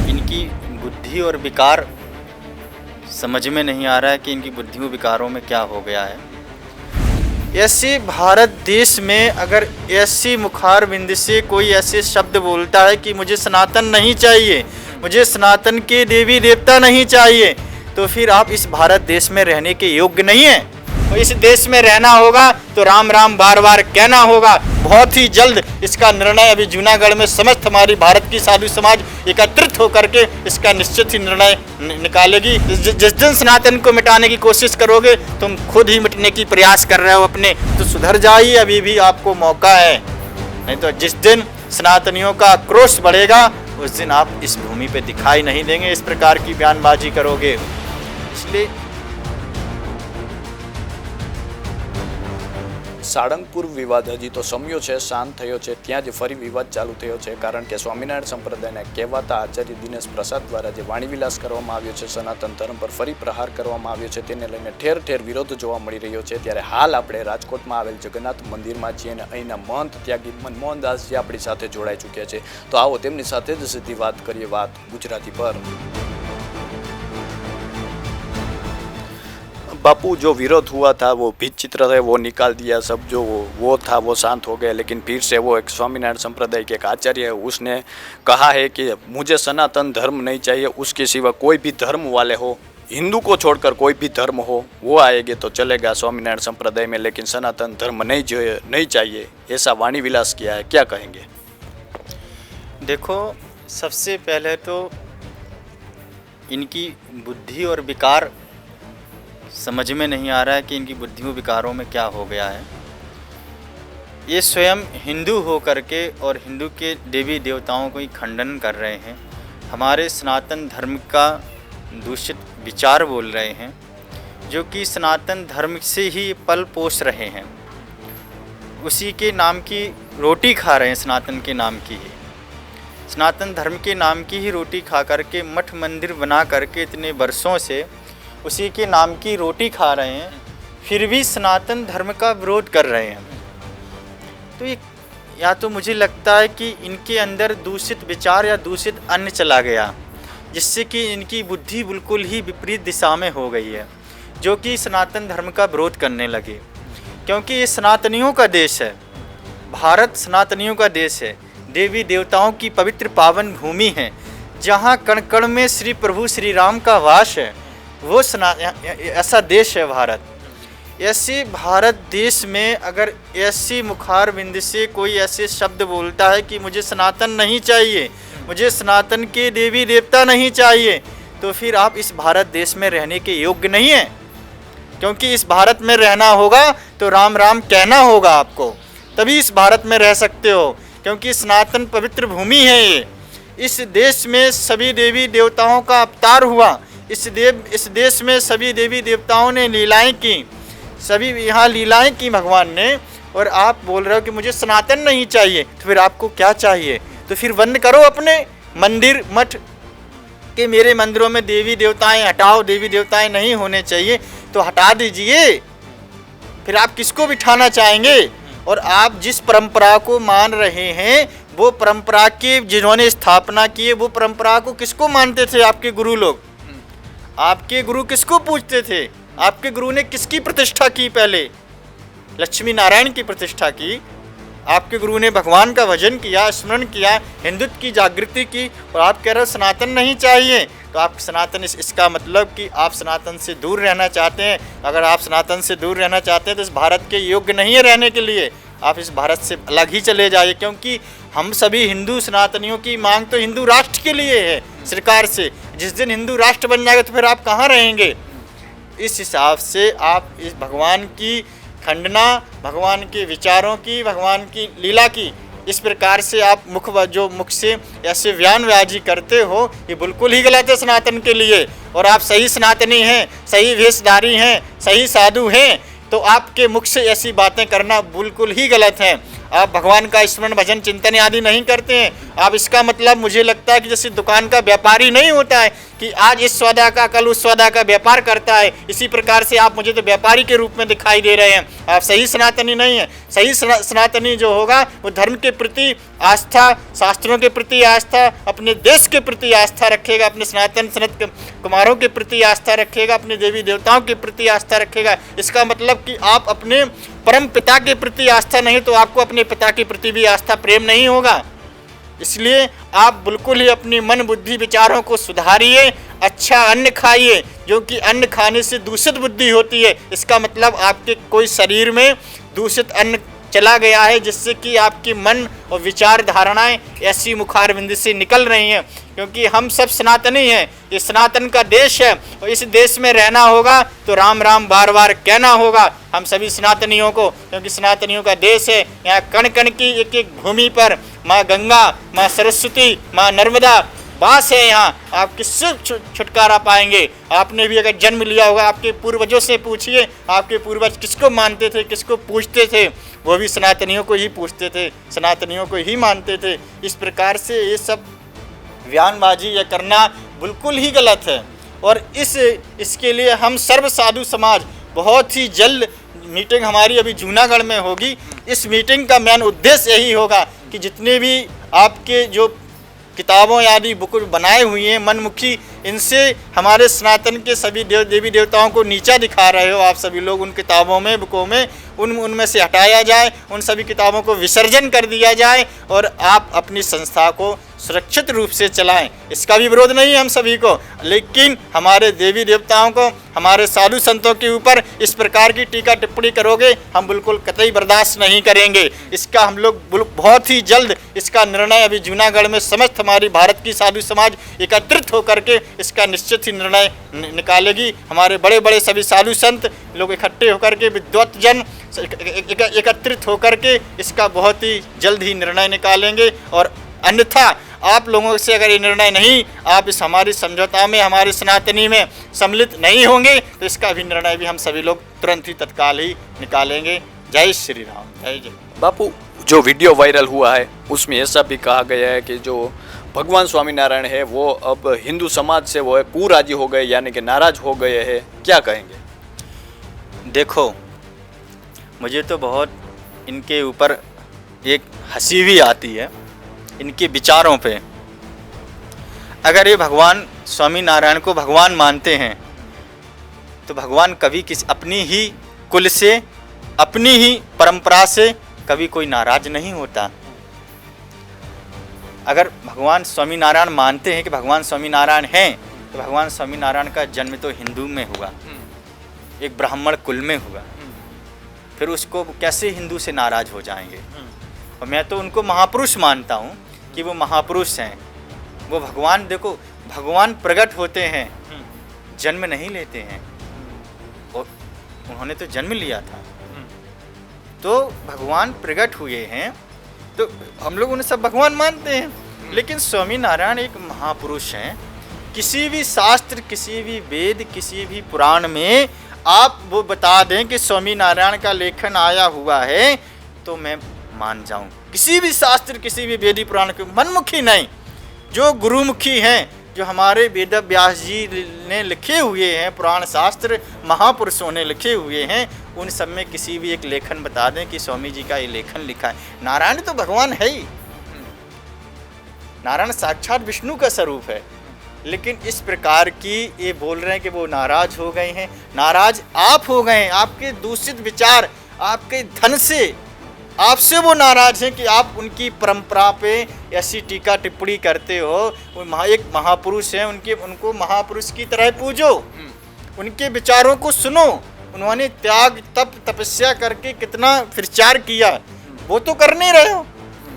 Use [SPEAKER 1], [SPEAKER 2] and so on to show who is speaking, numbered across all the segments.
[SPEAKER 1] इनकी बुद्धि और विकार समझ में नहीं आ रहा है कि इनकी बुद्धि और विकारों में क्या हो गया है। ऐसे भारत देश में अगर ऐसी मुखार बिंद से कोई ऐसे शब्द बोलता है कि मुझे सनातन नहीं चाहिए, मुझे सनातन के देवी देवता नहीं चाहिए, तो फिर आप इस भारत देश में रहने के योग्य नहीं हैं। तो इस देश में रहना होगा तो राम राम बार बार कहना होगा। बहुत ही जल्द इसका निर्णय अभी जूनागढ़ में समस्त हमारी भारत की साधु समाज एकत्रित होकर के इसका निश्चित ही निर्णय निकालेगी। जिस दिन सनातन को मिटाने की कोशिश करोगे तुम खुद ही मिटने की प्रयास कर रहे हो अपने, तो सुधर जाइए, अभी भी आपको मौका है। नहीं तो जिस दिन सनातनियों का आक्रोश बढ़ेगा उस दिन आप इस भूमि पे दिखाई नहीं देंगे, इस प्रकार की बयानबाजी करोगे। इसलिए
[SPEAKER 2] સાળંગપુર વિવાદ હજી તો શમ્યો છે, શાંત થયો છે, ત્યાં જ ફરી વિવાદ ચાલુ થયો છે, કારણ કે સ્વામિનારાયણ સંપ્રદાયના કહેવાતા આચાર્ય દિનેશ પ્રસાદ દ્વારા જે વાણીવિલાસ કરવામાં આવ્યો છે, સનાતન ધર્મ પર ફરી પ્રહાર કરવામાં આવ્યો છે, તેને લઈને ઠેર ઠેર વિરોધ જોવા મળી રહ્યો છે। ત્યારે હાલ આપણે રાજકોટમાં આવેલ જગન્નાથ મંદિરમાં છીએ અને અહીંના મહંત ત્યાગી મનમોહનદાસજી આપણી સાથે જોડાઈ ચૂક્યા છે। તો આવો તેમની સાથે જ સીધી વાત કરીએ, વાત ગુજરાતી પર। बापू, जो विरोध हुआ था वो भीत चित्र है, वो निकाल दिया, सब जो वो था वो शांत हो गया, लेकिन फिर से वो एक स्वामीनारायण संप्रदाय के एक आचार्य है, उसने कहा है कि मुझे सनातन धर्म नहीं चाहिए, उसके सिवा कोई भी धर्म वाले हो, हिंदू को छोड़कर कोई भी धर्म हो वो आएंगे तो चलेगा स्वामीनारायण संप्रदाय में, लेकिन सनातन धर्म नहीं चाहिए, ऐसा वाणी विलास किया है। क्या कहेंगे?
[SPEAKER 1] देखो, सबसे पहले तो इनकी बुद्धि और विकार समझ में नहीं आ रहा है कि इनकी बुद्धि और विकारों में क्या हो गया है। ये स्वयं हिंदू हो करके और हिंदू के देवी देवताओं को ही खंडन कर रहे हैं, हमारे सनातन धर्म का दूषित विचार बोल रहे हैं, जो कि सनातन धर्म से ही पल पोष रहे हैं, उसी के नाम की रोटी खा रहे हैं, सनातन के नाम की ही, सनातन धर्म के नाम की ही रोटी खा करके मठ मंदिर बना करके इतने वर्षों से उसी के नाम की रोटी खा रहे हैं, फिर भी सनातन धर्म का विरोध कर रहे हैं। तो ये या तो मुझे लगता है कि इनके अंदर दूषित विचार या दूषित अन्न चला गया, जिससे कि इनकी बुद्धि बिल्कुल ही विपरीत दिशा में हो गई है, जो कि सनातन धर्म का विरोध करने लगे। क्योंकि ये सनातनियों का देश है, भारत सनातनियों का देश है, देवी देवताओं की पवित्र पावन भूमि है, जहाँ कण कण में श्री प्रभु श्री राम का वास है, वो ऐसा देश है भारत। ऐसे भारत देश में अगर ऐसी मुखार बिंद से कोई ऐसे शब्द बोलता है कि मुझे सनातन नहीं चाहिए, मुझे सनातन के देवी देवता नहीं चाहिए, तो फिर आप इस भारत देश में रहने के योग्य नहीं हैं। क्योंकि इस भारत में रहना होगा तो राम राम कहना होगा आपको, तभी इस भारत में रह सकते हो, क्योंकि सनातन पवित्र भूमि है ये। इस देश में सभी देवी देवताओं का अवतार हुआ, इस देश में सभी देवी देवताओं ने लीलाएं की, सभी यहाँ लीलाएं की भगवान ने, और आप बोल रहे हो कि मुझे सनातन नहीं चाहिए, तो फिर आपको क्या चाहिए? तो फिर बंद करो अपने मंदिर मठ के, मेरे मंदिरों में देवी देवताएं हटाओ, देवी देवताएं नहीं होने चाहिए तो हटा दीजिए। फिर आप किसको बिठाना चाहेंगे? और आप जिस परंपरा को मान रहे हैं वो परंपरा के जिन्होंने स्थापना की है, वो परंपरा को किसको मानते थे? आपके गुरु लोग। आपके गुरु किसको पूजते थे? आपके गुरु ने किसकी प्रतिष्ठा की? पहले लक्ष्मी नारायण की प्रतिष्ठा की। आपके गुरु ने भगवान का भजन किया, स्मरण किया, हिंदुत्व की जागृति की, और आप कह रहे हो सनातन नहीं चाहिए। तो आप सनातन इसका मतलब कि आप सनातन से दूर रहना चाहते हैं। अगर आप सनातन से दूर रहना चाहते हैं तो इस भारत के योग्य नहीं है रहने के लिए, आप इस भारत से अलग ही चले जाइए। क्योंकि हम सभी हिंदू सनातनियों की मांग तो हिंदू राष्ट्र के लिए है सरकार से। जिस दिन हिंदू राष्ट्र बन जाएगा तो फिर आप कहाँ रहेंगे? इस हिसाब से आप इस भगवान की खंडना, भगवान के विचारों की, भगवान की लीला की, इस प्रकार से आप मुख से ऐसे बयानबाजी करते हो, ये बिल्कुल ही गलत है सनातन के लिए। और आप सही सनातनी हैं, सही वेशधारी हैं, सही साधु हैं, तो आपके मुख से ऐसी बातें करना बिल्कुल ही गलत है। आप भगवान का स्मरण भजन चिंतन आदि नहीं करते हैं। आप इसका मतलब मुझे लगता है कि जैसे दुकान का व्यापारी नहीं होता है कि आज इस सौदा का कल उस सौदा का व्यापार करता है। इसी प्रकार से आप मुझे तो व्यापारी के रूप में दिखाई दे रहे हैं। आप सही सनातनी नहीं है। सही सनातनी जो होगा वो धर्म के प्रति आस्था, शास्त्रों के प्रति आस्था, अपने देश के प्रति आस्था रखेगा, अपने सनातन सनत कुमारों के प्रति आस्था रखेगा, अपने देवी देवताओं के प्रति आस्था रखेगा। इसका मतलब कि आप अपने परम पिता के प्रति आस्था नहीं तो आपको अपने पिता के प्रति भी आस्था प्रेम नहीं होगा। इसलिए आप बिल्कुल ही अपनी मन बुद्धि विचारों को सुधारिए, अच्छा अन्न खाइए, जो कि अन्न खाने से दूषित बुद्धि होती है। इसका मतलब आपके कोई शरीर में दूषित अन्न चला गया है, जिससे कि आपकी मन और विचार धारणाएं ऐसी मुखारबिंद से निकल रही हैं। क्योंकि हम सब सनातनी हैं, ये सनातन का देश है और इस देश में रहना होगा तो राम राम बार बार कहना होगा हम सभी सनातनियों को, क्योंकि सनातनियों का देश है। यहाँ कण कण की एक एक भूमि पर माँ गंगा, माँ सरस्वती, माँ नर्मदा वास है। यहाँ आप किससे छुटकारा पाएंगे? आपने भी अगर जन्म लिया होगा, आपके पूर्वजों से पूछिए, आपके पूर्वज किसको मानते थे, किसको पूछते थे? वो भी सनातनियों को ही पूछते थे, सनातनियों को ही मानते थे। इस प्रकार से ये सब बयानबाजी ये करना बिल्कुल ही गलत है। और इसके लिए हम सर्व साधु समाज बहुत ही जल्द मीटिंग हमारी अभी जूनागढ़ में होगी। इस मीटिंग का मेन उद्देश्य यही होगा कि जितने भी आपके जो किताबों आदि बुक बनाए हुए हैं मनमुखी, इनसे हमारे सनातन के सभी देवी देवताओं को नीचा दिखा रहे हो आप सभी लोग। उन किताबों में, बुकों में, उनमें से हटाया जाए, उन सभी किताबों को विसर्जन कर दिया जाए और आप अपनी संस्था को सुरक्षित रूप से चलाएं। इसका भी विरोध नहीं है हम सभी को, लेकिन हमारे देवी देवताओं को, हमारे साधु संतों के ऊपर इस प्रकार की टीका टिप्पणी करोगे हम बिल्कुल कतई बर्दाश्त नहीं करेंगे। इसका हम लोग बहुत ही जल्द इसका निर्णय अभी जूनागढ़ में समस्त हमारी भारत की साधु समाज एकत्रित होकर के इसका निश्चित ही निर्णय निकालेगी। हमारे बड़े बड़े सभी साधु संत लोग इकट्ठे होकर के, विद्वत जन एकत्रित होकर के इसका बहुत ही जल्द ही निर्णय निकालेंगे। और अन्यथा आप लोगों से अगर ये निर्णय नहीं, आप इस हमारी समझौता में, हमारे सनातनी में सम्मिलित नहीं होंगे तो इसका भी निर्णय भी हम सभी लोग तुरंत ही तत्काल ही निकालेंगे। जय श्री राम, जय जय।
[SPEAKER 2] बापू, जो वीडियो वायरल हुआ है उसमें ऐसा भी कहा गया है कि जो भगवान स्वामीनारायण है वो अब हिंदू समाज से वो है कुराजी हो गए, यानी कि नाराज हो गए हैं। क्या कहेंगे?
[SPEAKER 1] देखो, मुझे तो बहुत इनके ऊपर एक हंसी भी आती है, इनके विचारों पे। अगर ये भगवान स्वामीनारायण को भगवान मानते हैं तो भगवान कभी अपनी ही कुल से, अपनी ही परंपरा से कभी कोई नाराज नहीं होता। अगर भगवान स्वामीनारायण मानते हैं कि भगवान स्वामीनारायण हैं तो भगवान स्वामीनारायण का जन्म तो हिंदू में हुआ, एक ब्राह्मण कुल में हुआ, फिर उसको कैसे हिंदू से नाराज हो जाएंगे? और मैं तो उनको महापुरुष मानता हूँ कि वो महापुरुष हैं। वो भगवान, देखो भगवान प्रकट होते हैं, जन्म नहीं लेते हैं। और उन्होंने तो जन्म लिया था, तो भगवान प्रकट हुए हैं तो हम लोग उन्हें सब भगवान मानते हैं। लेकिन स्वामीनारायण एक महापुरुष हैं। किसी भी शास्त्र, किसी भी वेद, किसी भी पुराण में आप वो बता दें कि स्वामीनारायण का लेखन आया हुआ है तो मैं मान जाऊं। किसी भी शास्त्र, किसी भी वेदी पुराण के मनमुखी नहीं, जो गुरुमुखी हैं, जो हमारे वेद व्यास जी ने लिखे हुए हैं, पुराण शास्त्र महापुरुषों ने लिखे हुए हैं, उन सब में किसी भी एक लेखन बता दें कि स्वामी जी का ये लेखन लिखा है। नारायण तो भगवान है ही, नारायण साक्षात विष्णु का स्वरूप है। लेकिन इस प्रकार की ये बोल रहे हैं कि वो नाराज हो गए हैं। नाराज आप हो गए हैं, आपके दूषित विचार, आपके धन से, आपसे वो नाराज हैं कि आप उनकी परंपरा पे ऐसी टीका टिप्पणी करते हो। वो एक महापुरुष हैं, उनको महापुरुष की तरह पूजो, उनके विचारों को सुनो। उन्होंने त्याग, तप, तपस्या करके कितना प्रचार किया, वो तो कर नहीं रहे हो,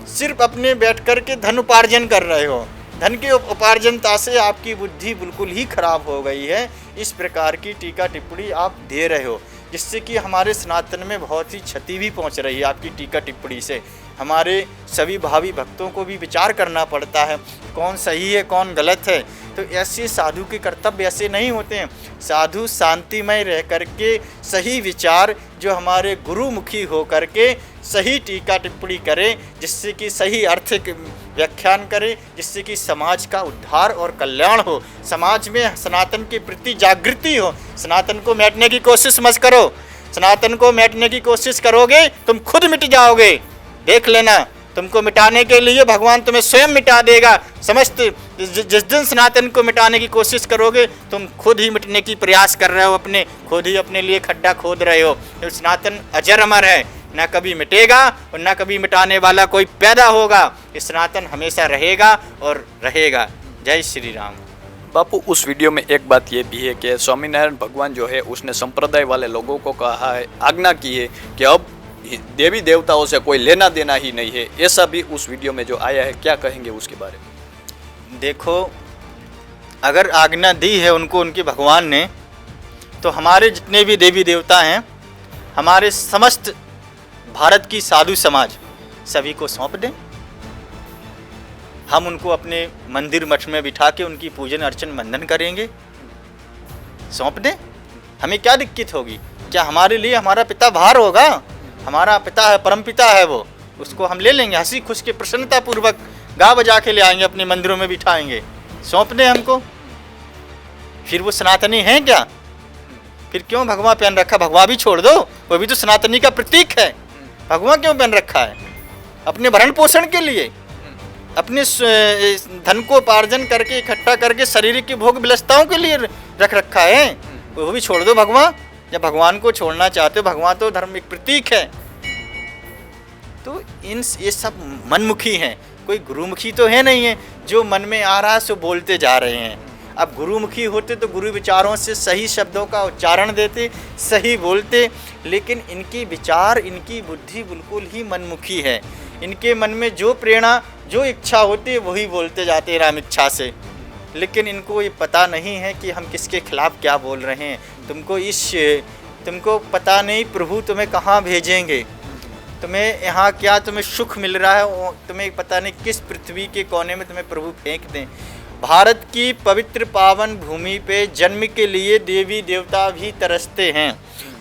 [SPEAKER 1] सिर्फ अपने बैठ कर के धन उपार्जन कर रहे हो। धन के उपार्जनता से आपकी बुद्धि बिल्कुल ही खराब हो गई है। इस प्रकार की टीका टिप्पणी आप दे रहे हो, जिससे कि हमारे सनातन में बहुत ही क्षति भी पहुंच रही है आपकी टीका टिप्पणी से। हमारे सभी भावी भक्तों को भी विचार करना पड़ता है कौन सही है कौन गलत है। तो ऐसे साधु के कर्तव्य ऐसे नहीं होते हैं। साधु शांतिमय रह करके सही विचार जो हमारे गुरुमुखी हो करके सही टीका टिप्पणी करे, जिससे कि सही आर्थिक व्याख्यान करे, जिससे कि समाज का उद्धार और कल्याण हो, समाज में सनातन के प्रति जागृति हो। सनातन को मिटाने की कोशिश मत करो। सनातन को मिटाने की कोशिश करोगे तुम खुद मिट जाओगे। देख लेना, तुमको मिटाने के लिए भगवान तुम्हें स्वयं मिटा देगा। समस्त जिस दिन सनातन को मिटाने की कोशिश करोगे तुम खुद ही मिटने की प्रयास कर रहे हो, अपने खुद ही अपने लिए खड्डा खोद रहे हो। तो सनातन अजर अमर है, ना कभी मिटेगा और ना कभी मिटाने वाला कोई पैदा होगा। ये सनातन हमेशा रहेगा और रहेगा। जय श्री राम।
[SPEAKER 2] बापू, उस वीडियो में एक बात ये भी है कि स्वामीनारायण भगवान जो है उसने संप्रदाय वाले लोगों को कहा है, आज्ञा की है कि अब देवी देवताओं से कोई लेना देना ही नहीं है। ऐसा भी उस वीडियो में जो आया है, क्या कहेंगे उसके बारे में?
[SPEAKER 1] देखो, अगर आज्ञा दी है उनको उनके भगवान ने, तो हमारे जितने भी देवी देवता हैं, हमारे समस्त भारत की साधु समाज सभी को सौंप दें। हम उनको अपने मंदिर मठ में बिठा के उनकी पूजन अर्चन वंदन करेंगे। सौंप दें, हमें क्या दिक्कत होगी? क्या हमारे लिए हमारा पिता भार होगा? हमारा पिता है, परम पिता है वो, उसको हम ले लेंगे, हंसी खुश के प्रसन्नता पूर्वक गा बजा के ले आएंगे, अपने मंदिरों में बिठाएंगे। सौंप दें हमको। फिर वो सनातनी हैं क्या? फिर क्यों भगवा पहन रखा? भगवा भी छोड़ दो, वो भी तो सनातनी का प्रतीक है। भगवा क्यों पहन रखा है? अपने भरण पोषण के लिए, अपने धन को उपार्जन करके इकट्ठा करके शरीर की भोग विलसताओं के लिए रख रखा है। वो भी छोड़ दो भगवान। जब भगवान को छोड़ना चाहते हो, भगवान तो धर्म एक प्रतीक है। तो ये सब मनमुखी हैं, कोई गुरुमुखी तो है नहीं है। जो मन में आ रहा है सो बोलते जा रहे हैं। अब गुरुमुखी होते तो गुरु विचारों से सही शब्दों का उच्चारण देते, सही बोलते, लेकिन इनकी विचार, इनकी बुद्धि बिल्कुल ही मनमुखी है। इनके मन में जो प्रेरणा, जो इच्छा होती है वही बोलते जाते हैं राम इच्छा से। लेकिन इनको ये पता नहीं है कि हम किसके खिलाफ क्या बोल रहे हैं। तुमको पता नहीं प्रभु तुम्हें कहाँ भेजेंगे, तुम्हें यहाँ क्या तुम्हें सुख मिल रहा है, तुम्हें पता नहीं किस पृथ्वी के कोने में तुम्हें प्रभु फेंक दें। भारत की पवित्र पावन भूमि पे जन्म के लिए देवी देवता भी तरसते हैं।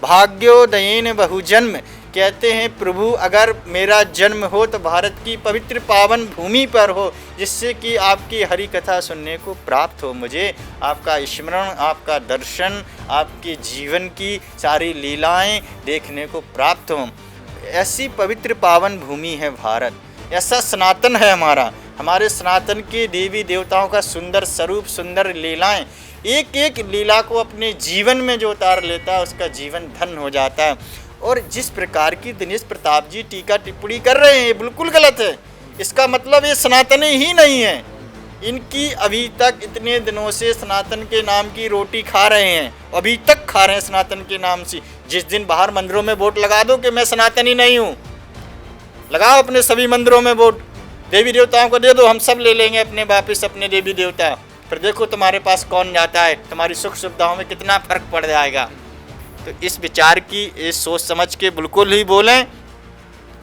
[SPEAKER 1] भाग्योदयेन बहुजन्म कहते हैं, प्रभु अगर मेरा जन्म हो तो भारत की पवित्र पावन भूमि पर हो, जिससे कि आपकी हरि कथा सुनने को प्राप्त हो, मुझे आपका स्मरण, आपका दर्शन, आपके जीवन की सारी लीलाएं देखने को प्राप्त हो। ऐसी पवित्र पावन भूमि है भारत, ऐसा सनातन है हमारा। हमारे सनातन के देवी देवताओं का सुंदर स्वरूप, सुंदर लीलाएं, एक एक लीला को अपने जीवन में जो उतार लेता है उसका जीवन धन हो जाता है। और जिस प्रकार की दिनेश प्रताप जी टीका टिप्पणी कर रहे हैं ये बिल्कुल गलत है। इसका मतलब ये सनातनी ही नहीं है। इनकी अभी तक इतने दिनों से सनातन के नाम की रोटी खा रहे हैं, अभी तक खा रहे हैं सनातन के नाम से। जिस दिन बाहर मंदिरों में वोट लगा दो कि मैं सनातनी नहीं हूँ, लगाओ अपने सभी मंदिरों में वोट, देवी देवताओं को दे दो, हम सब ले लेंगे अपने वापिस अपने देवी देवता। फिर देखो तुम्हारे पास कौन जाता है, तुम्हारी सुख सुविधाओं में कितना फर्क पड़ जाएगा। तो इस विचार की, इस सोच समझ के बिल्कुल ही बोलें।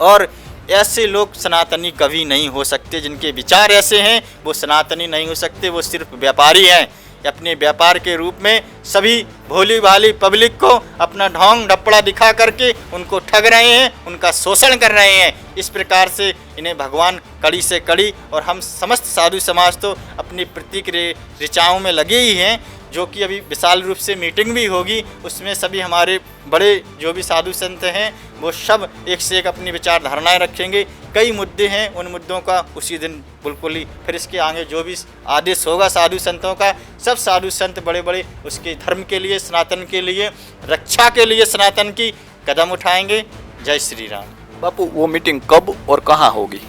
[SPEAKER 1] और ऐसे लोग सनातनी कभी नहीं हो सकते, जिनके विचार ऐसे हैं वो सनातनी नहीं हो सकते, वो सिर्फ व्यापारी हैं। अपने व्यापार के रूप में सभी भोली भाली पब्लिक को अपना ढोंग ढप्पड़ा दिखा करके उनको ठग रहे हैं, उनका शोषण कर रहे हैं। इस प्रकार से इन्हें भगवान कड़ी से कड़ी, और हम समस्त साधु समाज तो अपनी प्रतीक ऋचाओं में लगे ही हैं, जो कि अभी विशाल रूप से मीटिंग भी होगी। उसमें सभी हमारे बड़े जो भी साधु संत हैं वो सब एक से एक अपनी विचार धारणाएँ रखेंगे। कई मुद्दे हैं, उन मुद्दों का उसी दिन बिल्कुल ही फिर इसके आगे जो भी आदेश होगा साधु संतों का, सब साधु संत बड़े बड़े उसके धर्म के लिए, सनातन के लिए, रक्षा के लिए सनातन की कदम उठाएंगे। जय श्री राम।
[SPEAKER 2] बापू, वो मीटिंग कब और कहाँ होगी?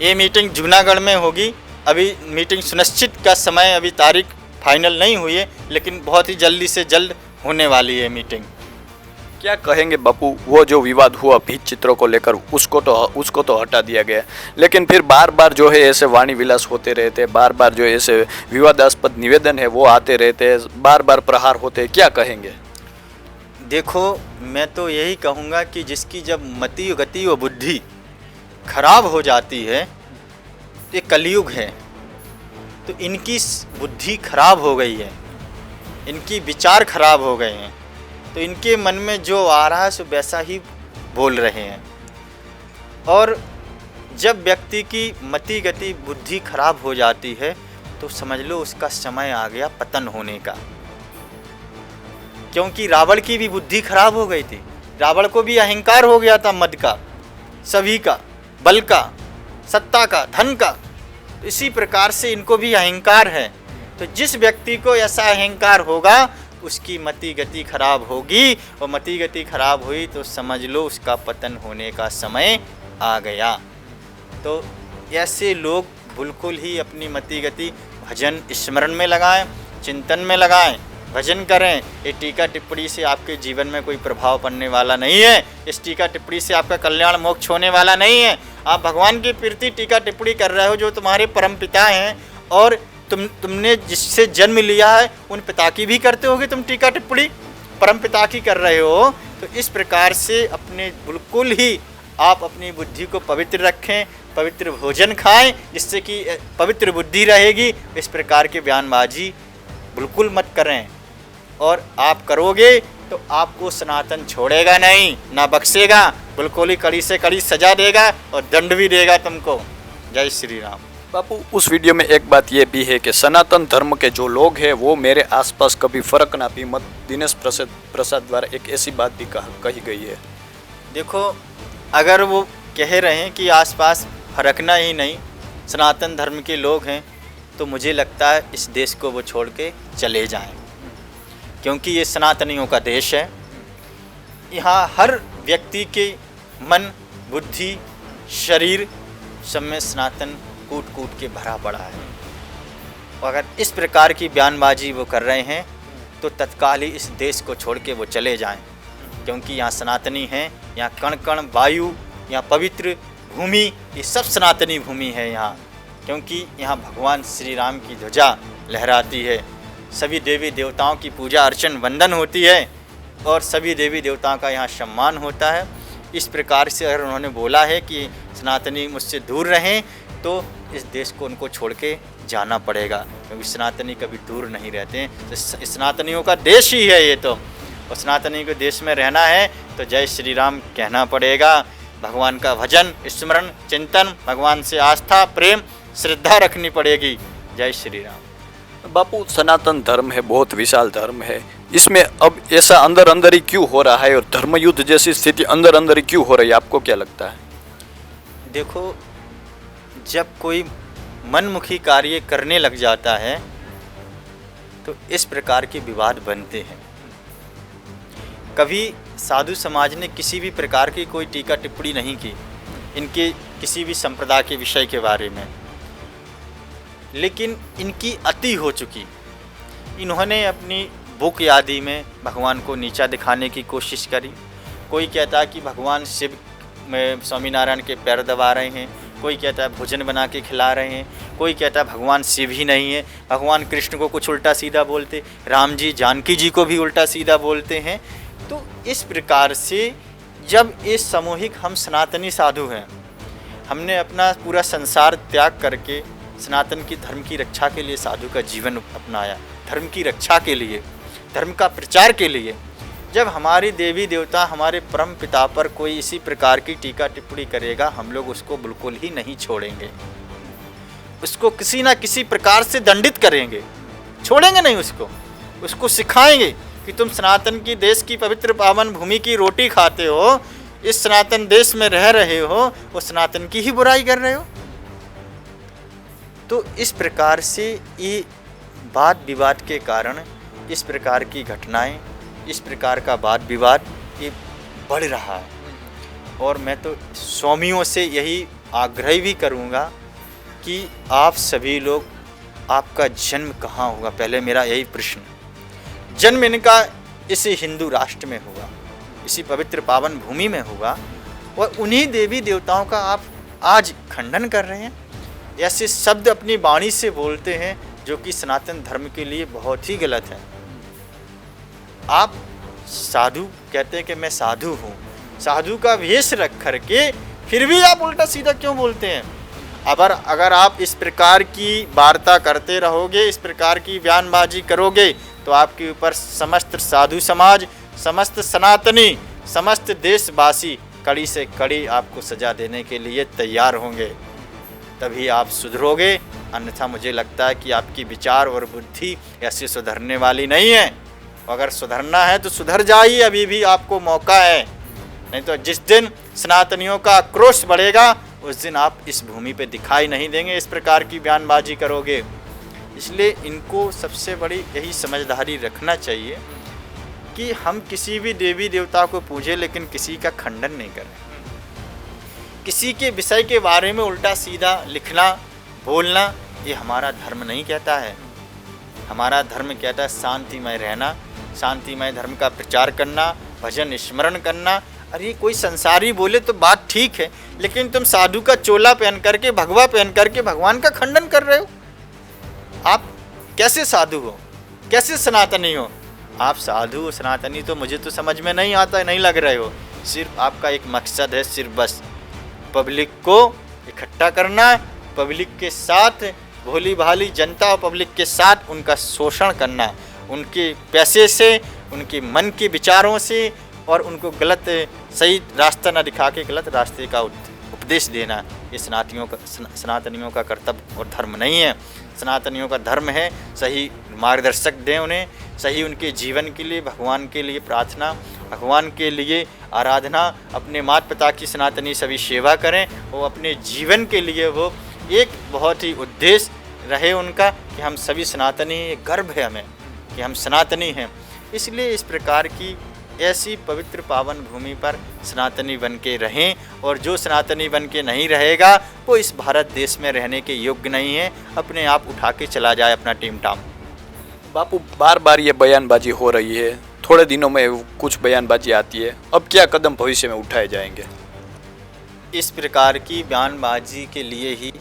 [SPEAKER 1] ये मीटिंग जूनागढ़ में होगी। अभी मीटिंग सुनिश्चित का समय, अभी तारीख फाइनल नहीं हुई है, लेकिन बहुत ही जल्दी से जल्द होने वाली है मीटिंग।
[SPEAKER 2] क्या कहेंगे बापू, वो जो विवाद हुआ भित्ति चित्रों को लेकर, उसको तो हटा दिया गया, लेकिन फिर बार बार जो है ऐसे वाणी विलास होते रहते, बार बार जो ऐसे विवादास्पद निवेदन है वो आते रहते, बार बार प्रहार होते, क्या कहेंगे?
[SPEAKER 1] देखो, मैं तो यही कहूँगा कि जिसकी जब मति गति व बुद्धि खराब हो जाती है, ये कलयुग है, तो इनकी बुद्धि खराब हो गई है, इनकी विचार खराब हो गए हैं, तो इनके मन में जो आ रहा है सो वैसा ही बोल रहे हैं। और जब व्यक्ति की मति गति बुद्धि खराब हो जाती है तो समझ लो उसका समय आ गया पतन होने का। क्योंकि रावण की भी बुद्धि खराब हो गई थी, रावण को भी अहंकार हो गया था, मद का, सभी का, बल का, सत्ता का, धन का। तो इसी प्रकार से इनको भी अहंकार है। तो जिस व्यक्ति को ऐसा अहंकार होगा उसकी मति गति खराब होगी, और मति गति खराब हुई तो समझ लो उसका पतन होने का समय आ गया। तो ऐसे लोग बिल्कुल ही अपनी मति गति भजन स्मरण में लगाएं, चिंतन में लगाएं, भजन करें। ये टीका टिप्पणी से आपके जीवन में कोई प्रभाव पड़ने वाला नहीं है, इस टीका टिप्पणी से आपका कल्याण मोक्ष होने वाला नहीं है। आप भगवान के प्रति टीका टिप्पणी कर रहे हो, जो तुम्हारे परम पिता हैं, और तुमने जिससे जन्म लिया है उन पिता की भी करते होगे तुम टीका टिप्पणी, परम पिता की कर रहे हो। तो इस प्रकार से अपने बिल्कुल ही आप अपनी बुद्धि को पवित्र रखें, पवित्र भोजन खाएं, जिससे कि पवित्र बुद्धि रहेगी। इस प्रकार के बयानबाजी बिल्कुल मत करें, और आप करोगे तो आपको सनातन छोड़ेगा नहीं, ना बख्शेगा, बिल्कुल ही कड़ी से कड़ी सजा देगा और दंड भी देगा तुमको। जय श्री राम।
[SPEAKER 2] बापू, उस वीडियो में एक बात ये भी है कि सनातन धर्म के जो लोग हैं वो मेरे आसपास कभी फर्क ना भी मत, दिनेश प्रसाद द्वारा एक ऐसी बात भी कही गई है।
[SPEAKER 1] देखो, अगर वो कह रहे हैं कि आसपास फर्कना ही नहीं, सनातन धर्म के लोग हैं, तो मुझे लगता है इस देश को वो छोड़ के चले जाएं, क्योंकि ये सनातनियों का देश है। यहाँ हर व्यक्ति के मन, बुद्धि, शरीर सब में सनातन कूट कूट के भरा पड़ा है। और अगर इस प्रकार की बयानबाजी वो कर रहे हैं तो तत्काल ही इस देश को छोड़ के वो चले जाएं, क्योंकि यहाँ सनातनी हैं, यहाँ कण कण वायु, यहाँ पवित्र भूमि, ये सब सनातनी भूमि है यहाँ। क्योंकि यहाँ भगवान श्री राम की ध्वजा लहराती है, सभी देवी देवताओं की पूजा अर्चन वंदन होती है, और सभी देवी देवताओं का यहाँ सम्मान होता है। इस प्रकार से अगर उन्होंने बोला है कि सनातनी मुझसे दूर रहें, तो इस देश को उनको छोड़ के जाना पड़ेगा, क्योंकि सनातनी कभी दूर नहीं रहते हैं। तो सनातनियों का देश ही है ये तो, और सनातनी के देश में रहना है तो जय श्री राम कहना पड़ेगा। भगवान का भजन, स्मरण, चिंतन, भगवान से आस्था, प्रेम, श्रद्धा रखनी पड़ेगी। जय श्री राम।
[SPEAKER 2] बापू, सनातन धर्म है, बहुत विशाल धर्म है, इसमें अब ऐसा अंदर अंदर ही क्यों हो रहा है, और धर्म युद्ध जैसी स्थिति अंदर अंदर ही क्यों हो रही है, आपको क्या लगता है?
[SPEAKER 1] देखो, जब कोई मनमुखी कार्य करने लग जाता है तो इस प्रकार के विवाद बनते हैं। कभी साधु समाज ने किसी भी प्रकार की कोई टीका टिप्पणी नहीं की इनके किसी भी संप्रदाय के विषय के बारे में, लेकिन इनकी अति हो चुकी। इन्होंने अपनी बुक आदि में भगवान को नीचा दिखाने की कोशिश करी। कोई कहता है कि भगवान शिव में स्वामीनारायण के पैर दबा रहे हैं, कोई कहता है भोजन बना के खिला रहे हैं, कोई कहता है भगवान शिव ही नहीं है, भगवान कृष्ण को कुछ उल्टा सीधा बोलते, राम जी जानकी जी को भी उल्टा सीधा बोलते हैं। तो इस प्रकार से जब ये सामूहिक हम सनातनी साधु हैं, हमने अपना पूरा संसार त्याग करके सनातन की धर्म की रक्षा के लिए साधु का जीवन अपनाया, धर्म की रक्षा के लिए, धर्म का प्रचार के लिए। जब हमारे देवी देवता, हमारे परम पिता पर कोई इसी प्रकार की टीका टिप्पणी करेगा, हम लोग उसको बिल्कुल ही नहीं छोड़ेंगे, उसको किसी ना किसी प्रकार से दंडित करेंगे, छोड़ेंगे नहीं उसको सिखाएंगे कि तुम सनातन की देश की पवित्र पावन भूमि की रोटी खाते हो, इस सनातन देश में रह रहे हो, वो सनातन की ही बुराई कर रहे हो। तो इस प्रकार से ये वाद विवाद के कारण इस प्रकार की घटनाएं, इस प्रकार का वाद विवाद ये बढ़ रहा है। और मैं तो स्वामियों से यही आग्रह भी करूँगा कि आप सभी लोग, आपका जन्म कहाँ हुआ, पहले मेरा यही प्रश्न। जन्म इनका इस हिंदू राष्ट्र में हुआ, इसी पवित्र पावन भूमि में हुआ, और उन्हीं देवी देवताओं का आप आज खंडन कर रहे हैं, ऐसे शब्द अपनी वाणी से बोलते हैं जो कि सनातन धर्म के लिए बहुत ही गलत है। आप साधु कहते हैं कि मैं साधु हूँ, साधु का वेश रख करके फिर भी आप उल्टा सीधा क्यों बोलते हैं? अगर आप इस प्रकार की वार्ता करते रहोगे, इस प्रकार की बयानबाजी करोगे, तो आपके ऊपर समस्त साधु समाज, समस्त सनातनी, समस्त देशवासी कड़ी से कड़ी आपको सजा देने के लिए तैयार होंगे। तभी आप सुधरोगे, अन्यथा मुझे लगता है कि आपकी विचार और बुद्धि ऐसे सुधरने वाली नहीं है। अगर सुधरना है तो सुधर जाइए, अभी भी आपको मौका है। नहीं तो जिस दिन सनातनियों का आक्रोश बढ़ेगा, उस दिन आप इस भूमि पे दिखाई नहीं देंगे, इस प्रकार की बयानबाजी करोगे। इसलिए इनको सबसे बड़ी यही समझदारी रखना चाहिए कि हम किसी भी देवी देवता को पूजें, लेकिन किसी का खंडन नहीं करें। किसी के विषय के बारे में उल्टा सीधा लिखना, बोलना, ये हमारा धर्म नहीं कहता है। हमारा धर्म कहता है शांतिमय रहना, शांतिमय धर्म का प्रचार करना, भजन स्मरण करना। अरे कोई संसारी बोले तो बात ठीक है, लेकिन तुम साधु का चोला पहन करके, भगवा पहन करके भगवान का खंडन कर रहे हो। आप कैसे साधु हो, कैसे सनातनी हो? आप साधु सनातनी तो मुझे तो समझ में नहीं आता, नहीं लग रहे हो। सिर्फ आपका एक मकसद है, सिर्फ बस पब्लिक को इकट्ठा करना, पब्लिक के साथ, भोली भाली जनता और पब्लिक के साथ उनका शोषण करना, उनके पैसे से, उनके मन के विचारों से, और उनको गलत सही रास्ता न दिखा के गलत रास्ते का उपदेश देना। ये सनातनियों का कर्तव्य और धर्म नहीं है। सनातनियों का धर्म है सही मार्गदर्शक दें उन्हें, सही उनके जीवन के लिए, भगवान के लिए प्रार्थना, भगवान के लिए आराधना, अपने माता पिता की सनातनी सभी सेवा करें। वो अपने जीवन के लिए वो एक बहुत ही उद्देश्य रहे उनका कि हम सभी सनातनी, गर्व है हमें कि हम सनातनी हैं। इसलिए इस प्रकार की ऐसी पवित्र पावन भूमि पर सनातनी बन के रहें, और जो सनातनी बन के नहीं रहेगा वो इस भारत देश में रहने के योग्य नहीं है। अपने आप उठा के चला जाए अपना टीम टाम।
[SPEAKER 2] बापू, बार बार ये बयानबाजी हो रही है, थोड़े दिनों में कुछ बयानबाजी आती है, अब क्या कदम भविष्य में उठाए जाएंगे?
[SPEAKER 1] इस प्रकार की बयानबाजी के लिए ही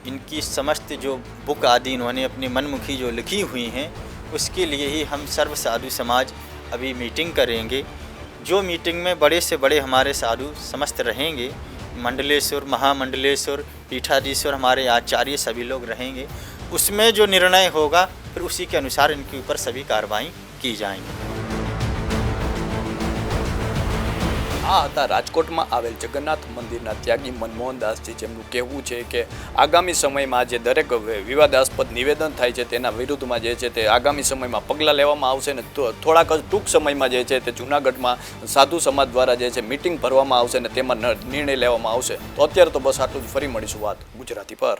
[SPEAKER 1] इनकी समस्त जो बुक आदि इन्होंने अपनी मनमुखी जो लिखी हुई हैं, उसके लिए ही हम सर्व साधु समाज अभी मीटिंग करेंगे। जो मीटिंग में बड़े से बड़े हमारे साधु समस्त रहेंगे, मंडलेश्वर, महामंडलेश्वर, पीठाधीश्वर, हमारे आचार्य सभी लोग रहेंगे। उसमें जो निर्णय होगा फिर उसी के अनुसार इनके ऊपर सभी कार्रवाई की जाएंगी।
[SPEAKER 2] આ હતા રાજકોટમાં આવેલ જગન્નાથ મંદિરના ત્યાગી મનમોહન દાસજી, જેમનું કહેવું છે કે આગામી સમયમાં જે દરેક વિવાદાસ્પદ નિવેદન થાય છે તેના વિરુદ્ધમાં જે છે તે આગામી સમયમાં પગલાં લેવામાં આવશે ને થોડાક જ ટૂંક સમયમાં જે છે તે જૂનાગઢમાં સાધુ સમાજ દ્વારા જે છે મીટિંગ ભરવામાં આવશે ને તેમાં નિર્ણય લેવામાં આવશે। તો અત્યારે તો બસ આટલું જ, ફરી મળીશું વાત ગુજરાતી પર।